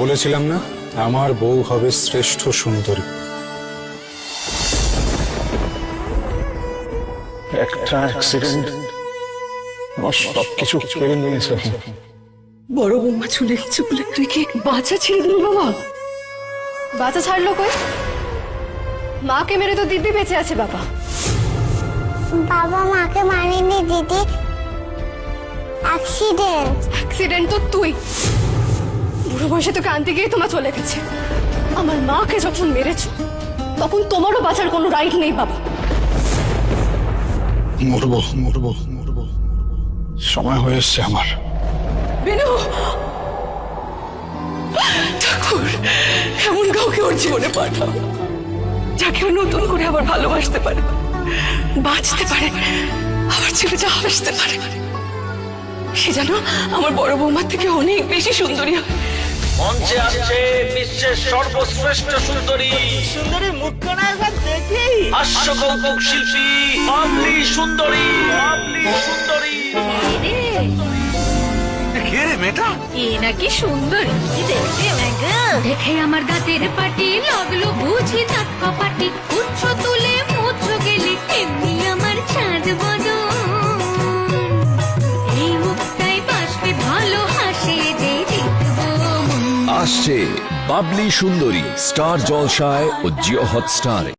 বলেছিলাম না আমার বউ হবে শ্রেষ্ঠ সুন্দরী। একটা অ্যাক্সিডেন্ট আমার সবকিছু কেড়ে নিয়েছে। বড় বৌমা চলে গেছে বলে তুই কি বাচ্চা ছেড়ে দিলি বাবা? বাচ্চা ছাড়লো কই? মাকে মেরে তো দিব্যি বেঁচে আছে বাবা। বাবা মাকে মারেনি দিদি, অ্যাক্সিডেন্ট। অ্যাক্সিডেন্ট তো তুই। বুড়ো বয়সে তোকে আনতে গিয়ে তোমার চলে গেছে। আমার মাকে যখন মেরেছো তখন তোমারও বাঁচার কোনো রাইট নেই বাবা। মরবো মরবো মরবো, সময় হয়ে এসছে আমার। বেনু, ঠাকুর এমন কাউকে ওর জীবনে পাঠাও যাকে ও নতুন করে আবার ভালোবাসতে পারে, বাঁচতে পারে, আবার ছেলেটা হাসতে পারে। সে যেন আমার বড় বৌমার থেকে অনেক বেশি সুন্দরী হয়। মঞ্চে আসছে বিশ্বের সর্বশ্রেষ্ঠ সুন্দরী, সুন্দরীর মুখখানা একবার দেখি। হাস্য কৌতুক শিল্পী বাবলি সুন্দরী, বাবলি সুন্দরী। কে রে মেয়েটা? এ নাকি সুন্দর কি দেখতে দেখে আমার দাঁতের পাটি লাগলো বুঝি দাঁত কপাটি উচ্চ তুলে মুচ্ছ গেলে এমনি আমার চাঁদ বদন এই মুখটাই বাসবে ভালো হাসে যে দেখবো আসছে বাবলি সুন্দরী স্টার জলসায় ও জিও হটস্টারে।